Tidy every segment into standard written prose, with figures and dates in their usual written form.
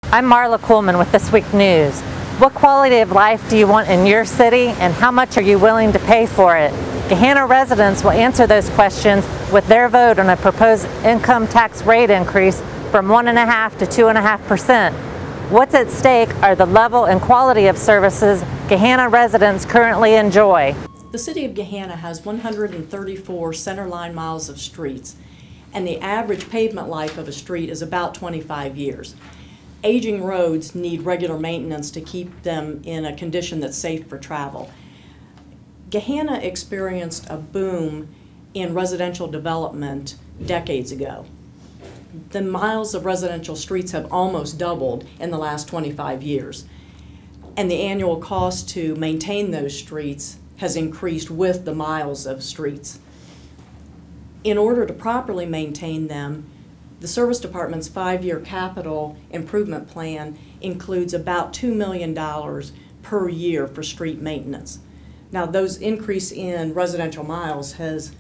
I'm Marla Kuhlman with This Week News. What quality of life do you want in your city, and how much are you willing to pay for it? Gahanna residents will answer those questions with their vote on a proposed income tax rate increase from 1.5% to 2.5%. What's at stake are the level and quality of services Gahanna residents currently enjoy. The city of Gahanna has 134 centerline miles of streets, and the average pavement life of a street is about 25 years. Aging roads need regular maintenance to keep them in a condition that's safe for travel. Gahanna experienced a boom in residential development decades ago. The miles of residential streets have almost doubled in the last 25 years, and the annual cost to maintain those streets has increased with the miles of streets. In order to properly maintain them, the Service Department's 5-year capital improvement plan includes about $2 million per year for street maintenance. Now, those increase in residential miles has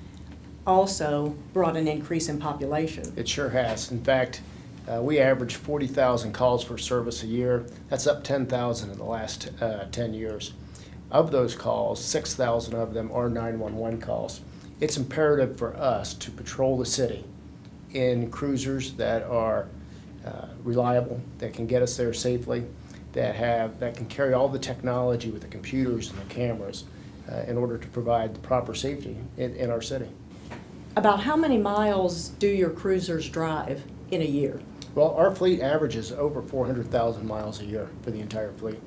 also brought an increase in population. It sure has. In fact, we average 40,000 calls for service a year. That's up 10,000 in the last 10 years. Of those calls, 6,000 of them are 911 calls. It's imperative for us to patrol the city in cruisers that are reliable, that can get us there safely, that can carry all the technology with the computers and the cameras in order to provide the proper safety in our city. About how many miles do your cruisers drive in a year? Well, our fleet averages over 400,000 miles a year for the entire fleet.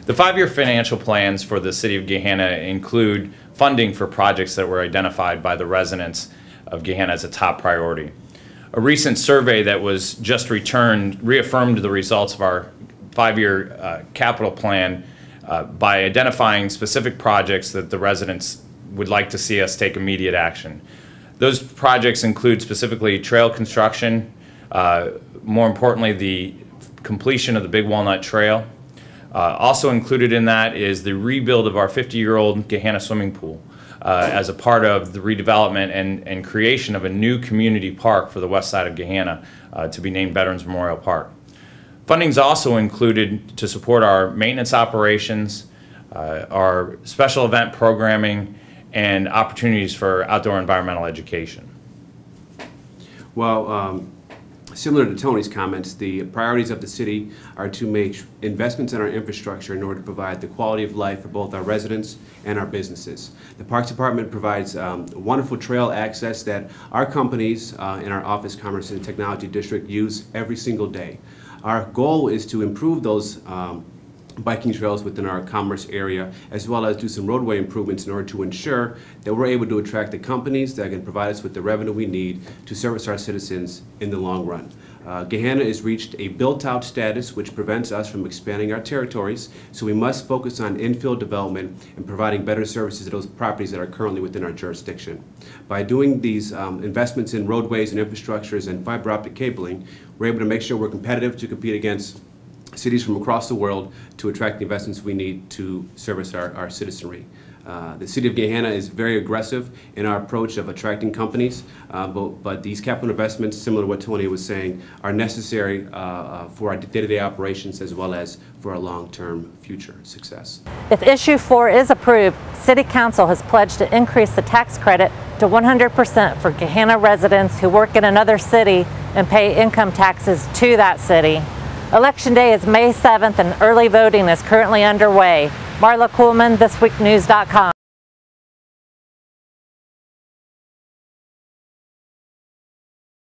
The 5-year financial plans for the City of Gahanna include funding for projects that were identified by the residents of Gahanna as a top priority. A recent survey that was just returned reaffirmed the results of our 5-year capital plan by identifying specific projects that the residents would like to see us take immediate action. Those projects include specifically trail construction, more importantly the completion of the Big Walnut Trail. Also included in that is the rebuild of our 50-year-old Gahanna swimming pool as a part of the redevelopment and creation of a new community park for the west side of Gahanna to be named Veterans Memorial Park. Funding is also included to support our maintenance operations, our special event programming, and opportunities for outdoor environmental education. Well, similar to Tony's comments, the priorities of the city are to make investments in our infrastructure in order to provide the quality of life for both our residents and our businesses. The Parks Department provides wonderful trail access that our companies in our Office, Commerce, and Technology District use every single day. Our goal is to improve those biking trails within our commerce area, as well as do some roadway improvements in order to ensure that we're able to attract the companies that can provide us with the revenue we need to service our citizens in the long run. Gahanna has reached a built-out status which prevents us from expanding our territories, so we must focus on infill development and providing better services to those properties that are currently within our jurisdiction. By doing these investments in roadways and infrastructures and fiber optic cabling, we're able to make sure we're competitive to compete against cities from across the world to attract the investments we need to service our citizenry. The City of Gahanna is very aggressive in our approach of attracting companies, but these capital investments, similar to what Tony was saying, are necessary for our day-to-day operations as well as for our long-term future success. If Issue 4 is approved, City Council has pledged to increase the tax credit to 100% for Gahanna residents who work in another city and pay income taxes to that city. Election Day is May 7th and early voting is currently underway. Marla Kuhlman, thisweeknews.com.